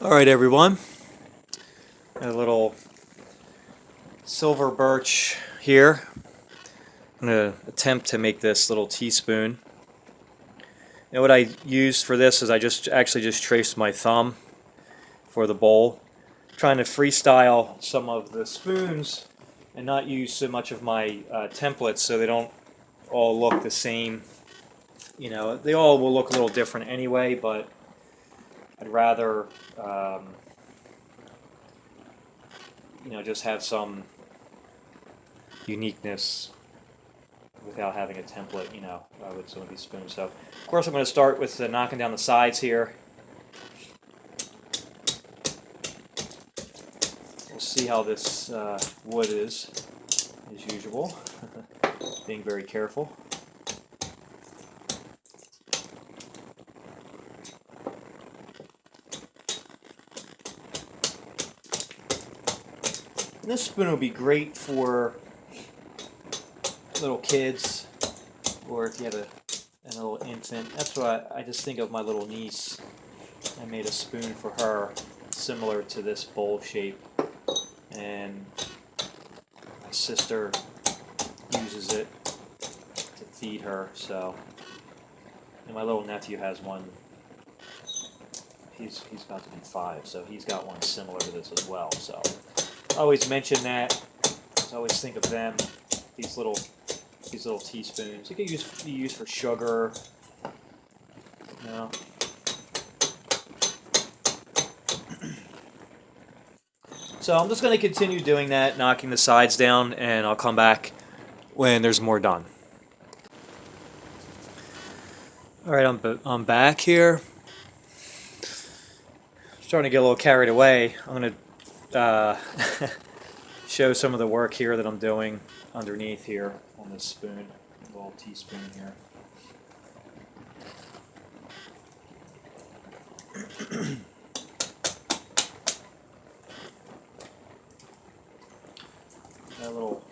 Alright everyone, a little silver birch here. I'm going to attempt to make this little teaspoon. And what I used for this is I just traced my thumb for the bowl. I'm trying to freestyle some of the spoons and not use so much of my templates so they don't all look the same. You know, they all will look a little different anyway, but I'd rather just have some uniqueness without having a template, with some of these spoons. So, of course, I'm going to start with knocking down the sides here. We'll see how this wood is, as usual. Being very careful. And this spoon would be great for little kids, or if you have a little infant. That's what I just think of my little niece. I made a spoon for her similar to this bowl shape, and my sister uses it to feed her. So, and my little nephew has one. He's about to be 5, so he's got one similar to this as well. So I always mention that. I always think of them. These little teaspoons. It can be used for sugar. So I'm just going to continue doing that, knocking the sides down, and I'll come back when there's more done. All right, I'm back here. Starting to get a little carried away. I'm going to show some of the work here that I'm doing underneath here on this spoon, a little teaspoon here. Got a little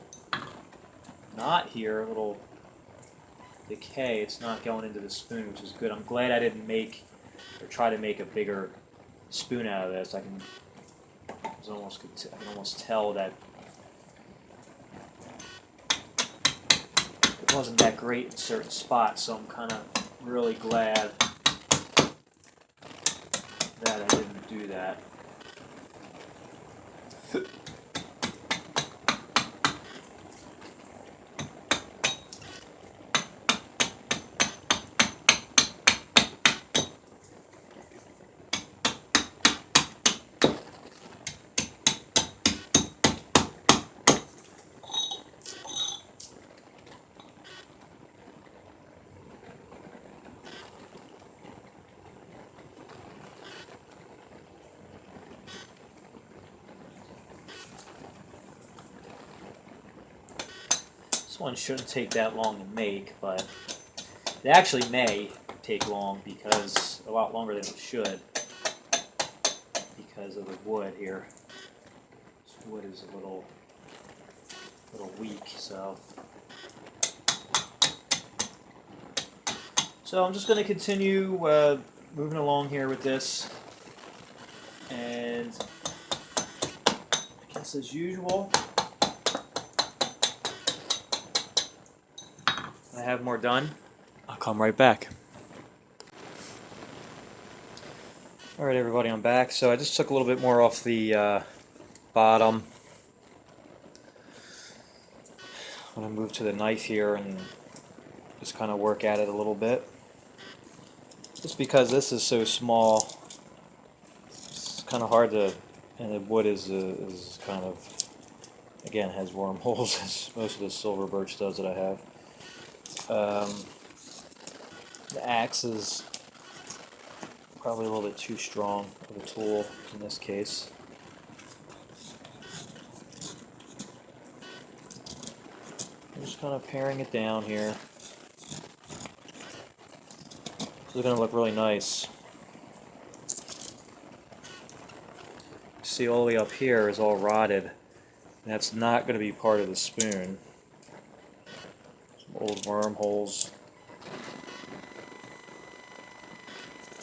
knot here, a little decay. It's not going into the spoon, which is good. I'm glad I didn't try to make a bigger spoon out of this. I can almost tell that it wasn't that great in certain spots, so I'm kind of really glad that I didn't do that. This one shouldn't take that long to make, but it actually may take long, because a lot longer than it should, because of the wood here. This wood is a little weak, so I'm just going to continue moving along here with this, and I guess as usual, when I have more done, I'll come right back. Alright everybody, I'm back. So I just took a little bit more off the bottom. I'm going to move to the knife here and just kind of work at it a little bit. Just because this is so small, it's kind of hard to, and the wood is kind of, again, has wormholes, as most of the silver birch does that I have. The axe is probably a little bit too strong of a tool in this case. I'm just kind of paring it down here. It's going to look really nice. See, all the way up here is all rotted. And that's not going to be part of the spoon. Some old wormholes.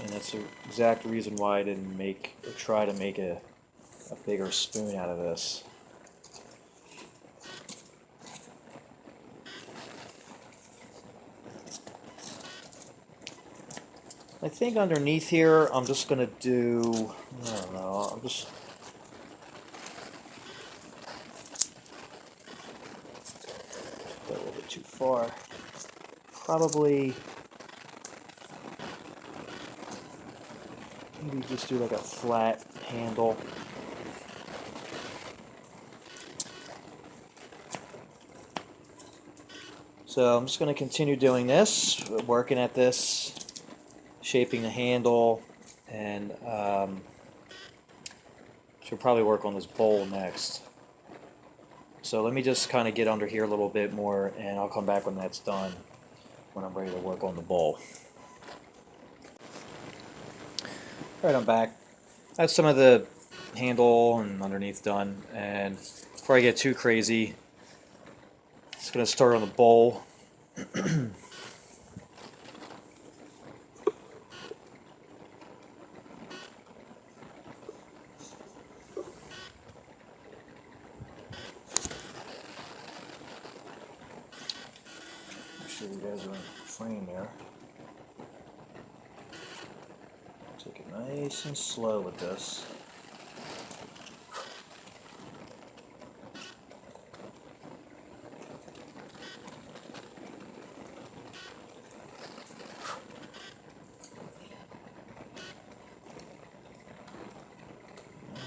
And that's the exact reason why I didn't make or try to make a bigger spoon out of this. I think underneath here I'm just going to do, I don't know, I'm just a little bit too far. Probably maybe just do like a flat handle. So I'm just going to continue doing this, working at this, shaping the handle, and should probably work on this bowl next. So let me just kind of get under here a little bit more, and I'll come back when that's done, when I'm ready to work on the bowl. Alright, I'm back. I have some of the handle and underneath done, and before I get too crazy, I'm just going to start on the bowl. Make sure you guys are in frame there. Take it nice and slow with this.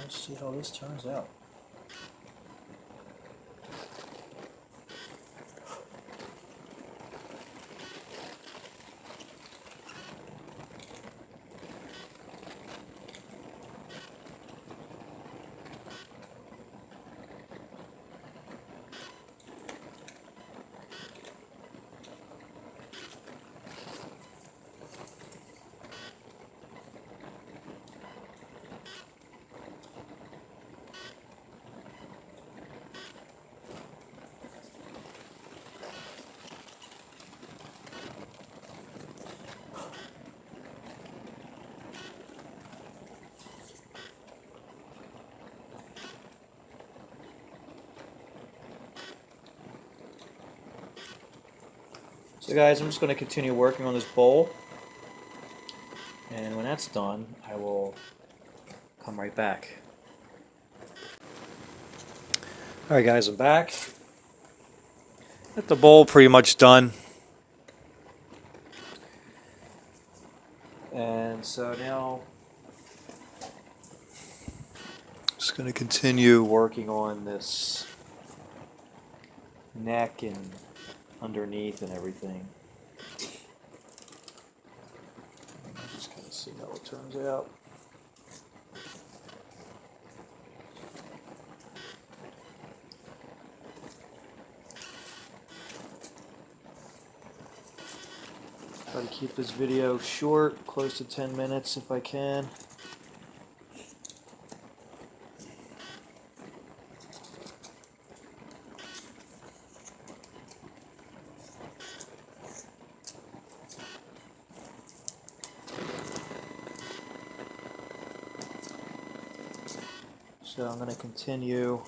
Let's see how this turns out. So guys, I'm just going to continue working on this bowl, and when that's done, I will come right back. Alright guys, I'm back. Got the bowl pretty much done. And so now, just going to continue working on this neck and underneath and everything. Just kind of see how it turns out. Try to keep this video short, close to 10 minutes if I can. So I'm going to continue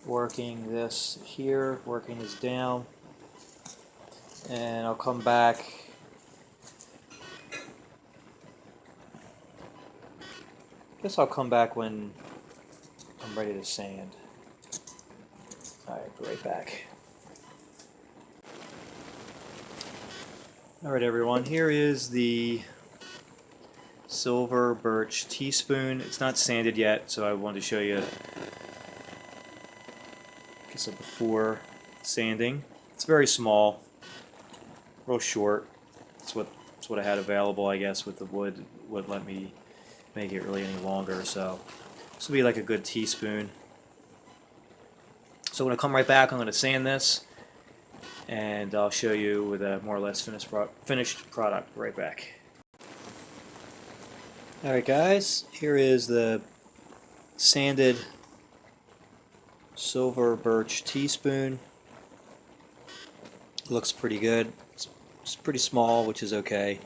working this here, working this down, and I'll come back I'll come back when I'm ready to sand. Alright, be right back. Alright everyone, here is the silver birch teaspoon. It's not sanded yet, so I wanted to show you a before sanding. It's very small, real short. It's what I had available, I guess, with the wood. Wouldn't let me make it really any longer, so this will be like a good teaspoon. So when I come right back, I'm going to sand this, and I'll show you with a more or less finished product right back. Alright guys, here is the sanded silver birch teaspoon. Looks pretty good. It's pretty small, which is okay.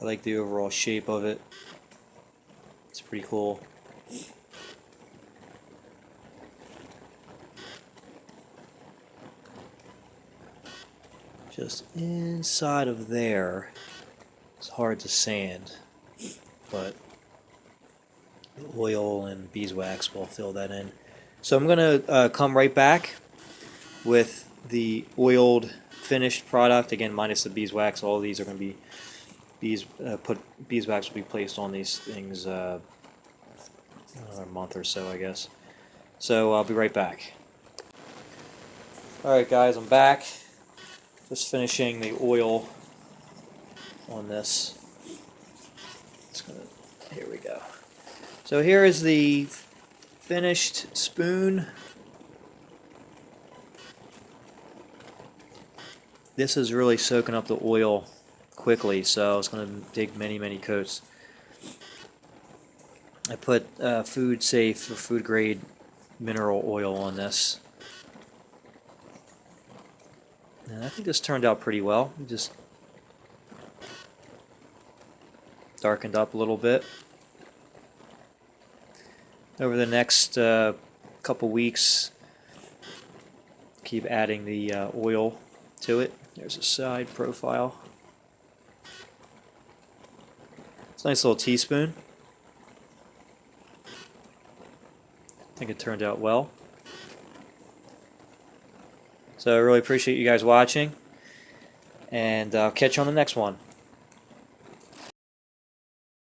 I like the overall shape of it. It's pretty cool. Just inside of there, it's hard to sand, but the oil and beeswax will fill that in. So I'm going to come right back with the oiled finished product, again minus the beeswax. All of these are going to be beeswax will be placed on these things another month or so, I guess. So I'll be right back. Alright guys, I'm back. Just finishing the oil on this. Here we go. So here is the finished spoon. This is really soaking up the oil quickly, so it's going to take many coats. I put food safe or food grade mineral oil on this. And I think this turned out pretty well. It just darkened up a little bit. Over the next couple weeks, keep adding the oil to it. There's a side profile. It's a nice little teaspoon. I think it turned out well. So I really appreciate you guys watching, and I'll catch you on the next one.